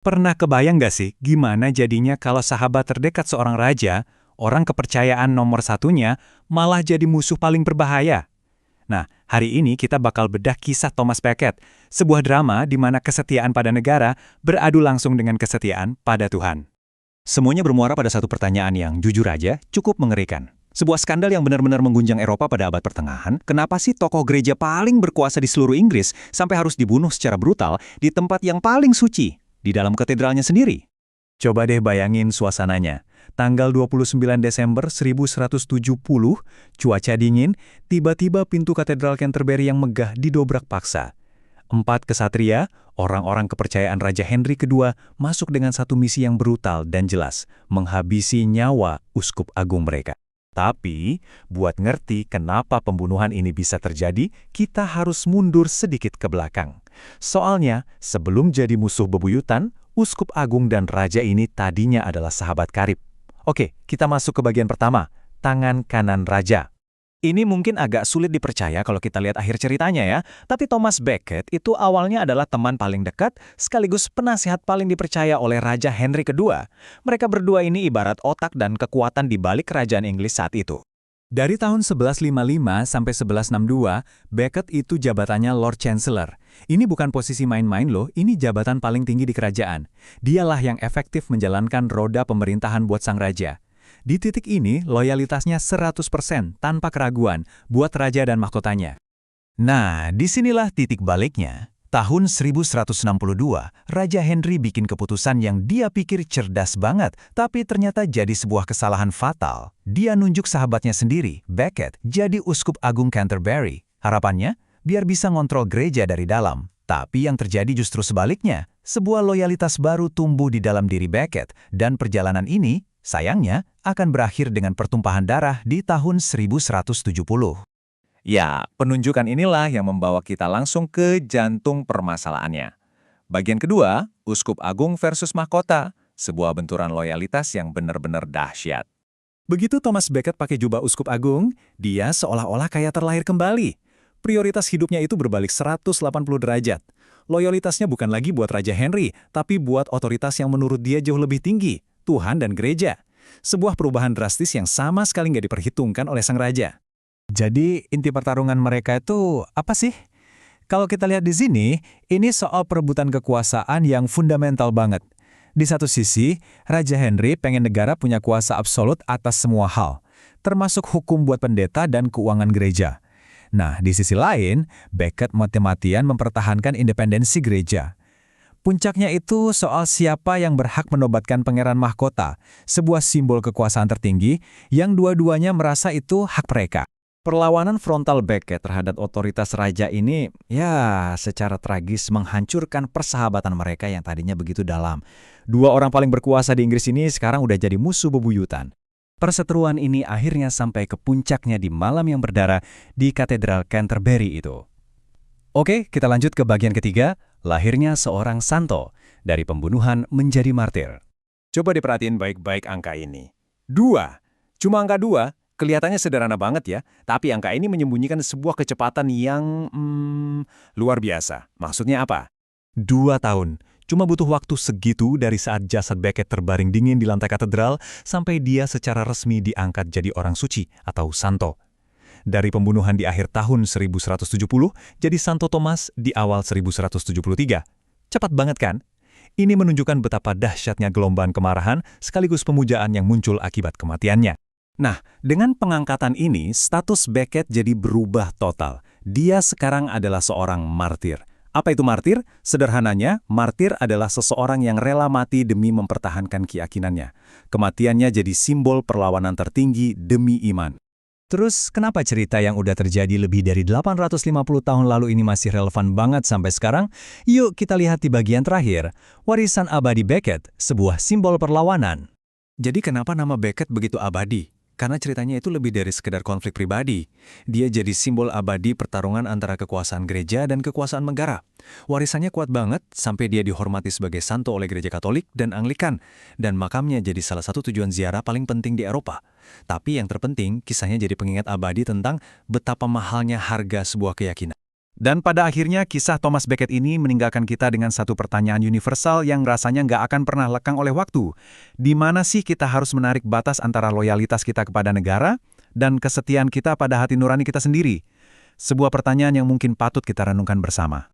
Pernah kebayang gak sih gimana jadinya kalau sahabat terdekat seorang raja, orang kepercayaan nomor satunya, malah jadi musuh paling berbahaya? Nah, hari ini kita bakal bedah kisah Thomas Becket, sebuah drama di mana kesetiaan pada negara beradu langsung dengan kesetiaan pada Tuhan. Semuanya bermuara pada satu pertanyaan yang jujur aja cukup mengerikan. Sebuah skandal yang benar-benar mengguncang Eropa pada abad pertengahan, kenapa sih tokoh gereja paling berkuasa di seluruh Inggris sampai harus dibunuh secara brutal di tempat yang paling suci, di dalam katedralnya sendiri? Coba deh bayangin suasananya. Tanggal 29 Desember 1170, cuaca dingin, tiba-tiba pintu katedral Canterbury yang megah didobrak paksa. 4 kesatria, orang-orang kepercayaan Raja Henry II, masuk dengan satu misi yang brutal dan jelas, menghabisi nyawa uskup agung mereka. Tapi, buat ngerti kenapa pembunuhan ini bisa terjadi, kita harus mundur sedikit ke belakang. Soalnya, sebelum jadi musuh bebuyutan, uskup agung dan raja ini tadinya adalah sahabat karib. Oke, kita masuk ke bagian pertama, tangan kanan raja. Ini mungkin agak sulit dipercaya kalau kita lihat akhir ceritanya ya, tapi Thomas Becket itu awalnya adalah teman paling dekat sekaligus penasihat paling dipercaya oleh Raja Henry II. Mereka berdua ini ibarat otak dan kekuatan di balik kerajaan Inggris saat itu. Dari tahun 1155 sampai 1162, Becket itu jabatannya Lord Chancellor. Ini bukan posisi main-main loh, ini jabatan paling tinggi di kerajaan. Dialah yang efektif menjalankan roda pemerintahan buat sang raja. Di titik ini, loyalitasnya 100% tanpa keraguan buat raja dan mahkotanya. Nah, disinilah titik baliknya. Tahun 1162, Raja Henry bikin keputusan yang dia pikir cerdas banget, tapi ternyata jadi sebuah kesalahan fatal. Dia nunjuk sahabatnya sendiri, Becket, jadi uskup agung Canterbury. Harapannya, biar bisa ngontrol gereja dari dalam. Tapi yang terjadi justru sebaliknya. Sebuah loyalitas baru tumbuh di dalam diri Becket, dan perjalanan ini, sayangnya, akan berakhir dengan pertumpahan darah di tahun 1170. Ya, penunjukan inilah yang membawa kita langsung ke jantung permasalahannya. Bagian kedua, Uskup Agung versus Mahkota, sebuah benturan loyalitas yang benar-benar dahsyat. Begitu Thomas Becket pakai jubah Uskup Agung, dia seolah-olah kayak terlahir kembali. Prioritas hidupnya itu berbalik 180 derajat. Loyalitasnya bukan lagi buat Raja Henry, tapi buat otoritas yang menurut dia jauh lebih tinggi, Tuhan dan gereja. Sebuah perubahan drastis yang sama sekali nggak diperhitungkan oleh sang raja. Jadi, inti pertarungan mereka itu apa sih? Kalau kita lihat di sini, ini soal perebutan kekuasaan yang fundamental banget. Di satu sisi, Raja Henry pengen negara punya kuasa absolut atas semua hal, termasuk hukum buat pendeta dan keuangan gereja. Nah, di sisi lain, Becket mati-matian mempertahankan independensi gereja. Puncaknya itu soal siapa yang berhak menobatkan Pangeran Mahkota, sebuah simbol kekuasaan tertinggi yang dua-duanya merasa itu hak mereka. Perlawanan frontal Becket terhadap otoritas raja ini, ya secara tragis menghancurkan persahabatan mereka yang tadinya begitu dalam. Dua orang paling berkuasa di Inggris ini sekarang udah jadi musuh bebuyutan. Perseteruan ini akhirnya sampai ke puncaknya di malam yang berdarah di Katedral Canterbury itu. Oke, kita lanjut ke bagian ketiga, lahirnya seorang santo, dari pembunuhan menjadi martir. Coba diperhatiin baik-baik angka ini. 2. Cuma angka 2, kelihatannya sederhana banget ya, tapi angka ini menyembunyikan sebuah kecepatan yang luar biasa. Maksudnya apa? 2 tahun. Cuma butuh waktu segitu dari saat jasad Becket terbaring dingin di lantai katedral sampai dia secara resmi diangkat jadi orang suci atau santo. Dari pembunuhan di akhir tahun 1170 jadi Santo Thomas di awal 1173. Cepat banget kan? Ini menunjukkan betapa dahsyatnya gelombang kemarahan sekaligus pemujaan yang muncul akibat kematiannya. Nah, dengan pengangkatan ini, status Becket jadi berubah total. Dia sekarang adalah seorang martir. Apa itu martir? Sederhananya, martir adalah seseorang yang rela mati demi mempertahankan keyakinannya. Kematiannya jadi simbol perlawanan tertinggi demi iman. Terus, kenapa cerita yang udah terjadi lebih dari 850 tahun lalu ini masih relevan banget sampai sekarang? Yuk kita lihat di bagian terakhir, warisan abadi Becket, sebuah simbol perlawanan. Jadi kenapa nama Becket begitu abadi? Karena ceritanya itu lebih dari sekedar konflik pribadi. Dia jadi simbol abadi pertarungan antara kekuasaan gereja dan kekuasaan negara. Warisannya kuat banget sampai dia dihormati sebagai santo oleh gereja Katolik dan Anglikan, dan makamnya jadi salah satu tujuan ziarah paling penting di Eropa. Tapi yang terpenting, kisahnya jadi pengingat abadi tentang betapa mahalnya harga sebuah keyakinan. Dan pada akhirnya, kisah Thomas Becket ini meninggalkan kita dengan satu pertanyaan universal yang rasanya nggak akan pernah lekang oleh waktu. Di mana sih kita harus menarik batas antara loyalitas kita kepada negara dan kesetiaan kita pada hati nurani kita sendiri? Sebuah pertanyaan yang mungkin patut kita renungkan bersama.